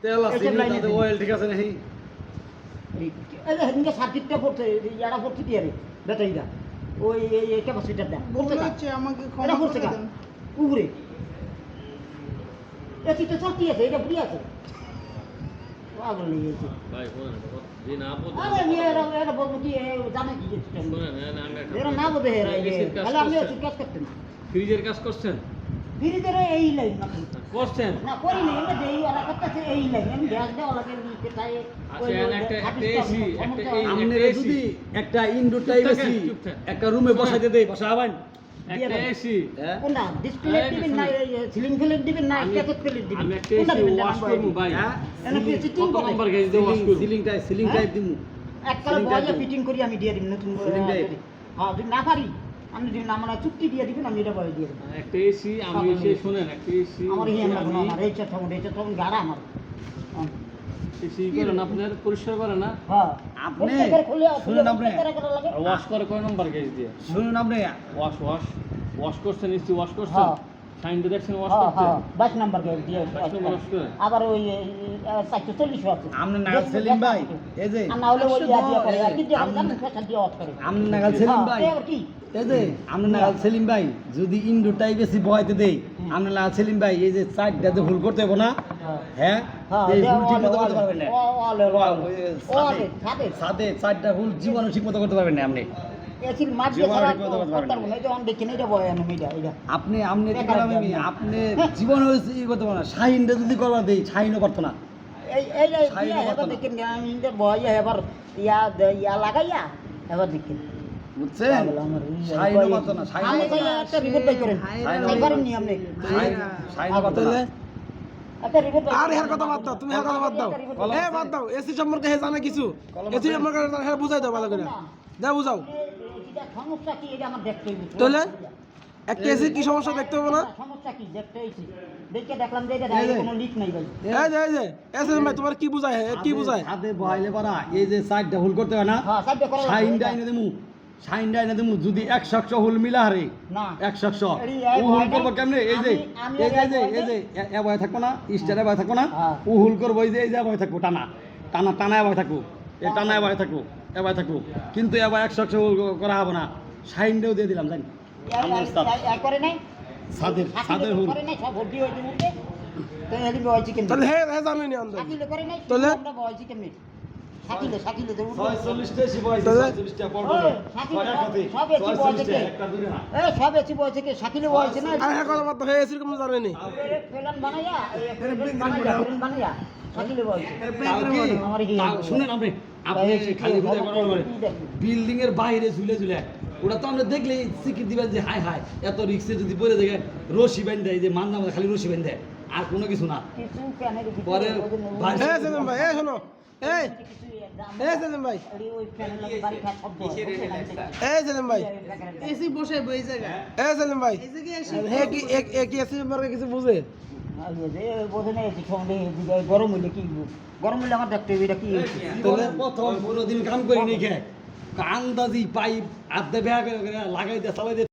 তেল আছে তাতে অয়েল ঠিক আছে নাকি এই যে হেদিনকে সার্কিটটা পড়ছে ইয়াটা পড়ছে দিয়ে রে ব্যাটারিটা ওই এই ক্যাপাসিটার দেন বলতে হচ্ছে আমাকে এটা ক্ষমা পড়ছে করে কেন দেন। উপরে এটি তো সত্যি আছে এটা বুড়ি আছে পাগল নিয়ে গেছে ভাই বলেন জি না বলতে আরে নিয়ে এটা বলবো কি জানে কি সিস্টেম শুনেন আমি একটা এরা না বোঝে এরা এসির কাজ তাহলে আমি করছেন। কাজ করতেন ফ্রিজের কাজ করছেন ধীরে ধীরে এই লাইন না করছেন না করি না এটা যেই ওরা করতেছে এই লাইন আমি গ্যাস দেওয়া লাগে নিতে চাই আচ্ছা একটা এসি একটা এই আমনে একটা যদি এসি একটা ইনডোর টাইপ চুপ থাকেন, এসি চুপ থাকেন। একটা রুমে বসাইতে দেই বসাবেন একটা এসি হ্যাঁ কোনটা ডিসপ্লে দিবেন না সিলিং ফ্যান দিবেন না আমি- ক্যাসেট ফ্যান দিবেন আমি একটা এসি ওয়াশ করব ভাই হ্যাঁ এনে কি চিটিং কত করে নম্বর গেজ দিয়ে ওয়াশ করব সিলিং টাইপ দিমু এককাল ceiling বয়ে type ফিটিং করি আমি দিয়ে দিব নতুন Ceiling type? হ্যাঁ যদি না পারি আমি যদি আমরা চুক্তি দিয়ে দিবেন আমি এটা বয়ে দিয়ে দেব একটা এসি আমি এসে শুনেন একটা এসি আমার ইয়ে লাগবে না আমার এই তখন গাড়া আমার হ্যাঁ। এসি করেন আপনার পরিষ্কার করে না হ্যাঁ আপনি প্রত্যেকের খুলে শুনুন আপনি লাগে আর ওয়াশ করে কয় নম্বর গেজ দিয়ে শুনুন আপনি ওয়াশ করছেন এসি ওয়াশ করছেন হ্যাঁ। সাইনটা দেখছেন ওয়াশ হ্যাঁ করতে হ্যাঁ 22 নাম্বার গেল দিয়ে 22 নম্বর wash করে? আবার ওই 440 আছে আমনে নাগাল সেলিম ভাই এই যে আর না হলে ওই ইয়া দিয়ে করে এই যে, কি দিয়ে আমনে- জানেন ফেসাল দিয়ে অফ করে আমনে নাগাল সেলিম ভাই হ্যাঁ, এবার কি এই যে আমনে নাগাল সেলিম ভাই যদি ইনডোর টাইপ এসি বহাইতে দেই আমনে নাগাল সেলিম ভাই এই যে সাইডটা যে ভুল করতে হবে না হ্যাঁ হ্যাঁ এই ভুল ঠিক মতো করতে পারবেন না ওয়ালে সাথে সাথে সাইডটা ভুল জীবনও ঠিক মতো করতে পারবেন না আপনি এসির মাঝে জীবনে ছাড়া ঠিক মতো করতে পারবেন না। করতে পারবো না এই যে অন দেখেন এটা বয় আমি এটা এটা আপনি আমনে কি করলাম আমি আপনি জীবনে ই করতে পারেন না শাহিনটা যদি করবার দেই শাহিনও পারতো না এই এই যে ছাই ইয়া না এবার পারতো না। দেখেন আমি এটা বয় এবার ইয়া লাগাইয়া এবার দেখেন বুঝছেন পাগল আমার ইয়া, শাহিনও বয়- পারতো না শাহিনও আমি পারতো তাই না একটা রিপোর্ট বাই করেন শাহিনও তাই পারেননি আপনি শাহিনও পারতো না একটা রিপোর্ট আর এর কথা বাদ দাও তুমি এর কথা বাদ দাও এ বাদ দাও এসি সম্পর্কে হে জানে কিছু এসি সম্পর্কে হে বুঝাই দাও ভালো করে যা বুঝাও এটা সমস্যা কি এটা আমার দেখতে হইবে তাহলে একটা এসি কি সমস্যা দেখতে হবে না সমস্যা কি দেখতে হইছে দেখে দেখলাম যে এটা এই যে। কোনো লিক নাই ভাই এই যে এসি ভাই তোমার কি বুঝায় হে কি বুঝায় হাতে বহাইলে পারা এই যে সাইডটা ভুল করতে হয় না হ্যাঁ সাইডে করা শাহিনটা এনে দেমু শাহিনটা এনে দেমু যদি 100 হুল মিলা হারে না 100 এরি ও হুল করবো কেমনে এই যে আমি এই যে এই যে এ বয় থাকবো না স্টারে বয় থাকবো না হ্যাঁ। ও হুল করবো এই যে বয় থাকবো টানা টানা টানা বয় থাকবো এ টানা বয় থাকবো এ বয় থাকবো কিন্তু এবার 100 হুল করা হবে না শাহিনটাও দিয়ে দিলাম জানি আমার উস্তাদ করে নাই সাদের হুল করে নাই সব ভর্তি হইছে মুখে তো এলি বয় চিকেন তাহলে হে হে জানে নি আন্দাজ সাকিলে করে নাই তাহলে? আমরা বয় চিকেন নেই সাকিলে যে 46 টা শিবাই তাহলে? 46 টা পড়বে ওই, সাকিলে সব এসি বয় থেকে একটা দূরে না সব এসি বয় থেকে সাকিলে বয়ছে না আর হে কথা বাদ দাও হে এসির কোন জানে নি ফেলান বানাইয়া ফেলান বানাইয়া সাকিলে বয়ছে আমার কি শুনেন আপনি আপনি খালি বুঝে করার পরে বিল্ডিং এর বাইরে ঝুলে ঝুলে ওটা তো আমরা দেখলেই স্বীকৃতি দিবেন যে হাই হাই এত রিক্সে যদি পড়ে দেখেন রশি বেঁধে দেয় যে মান্দা মাথা খালি রশি বেঁধে দেয় আর কোনো কিছু না কিছু প্যানের পরে ভাই- হে সেলিম ভাই এ শোনো এই এ সেলিম ভাই ওই প্যানের লাগে বাড়ি খায় শব্দ এ সেলিম ভাই এসি বসে বই জায়গায় এ সেলিম ভাই এই জায়গায় এসে হে কি এক এসি সম্পর্কে কিছু বুঝে বোঝে না এসি সঙ্গে গরম হইলে কি গরম হইলে আমার দেখতে হবে এটা কি জীবনে প্রথম কোনোদিন কাম করিনি খেয়ে আন্দাজি পাইপ আধা বেহা করে লাগাই দিয়ে চালাই দিয়ে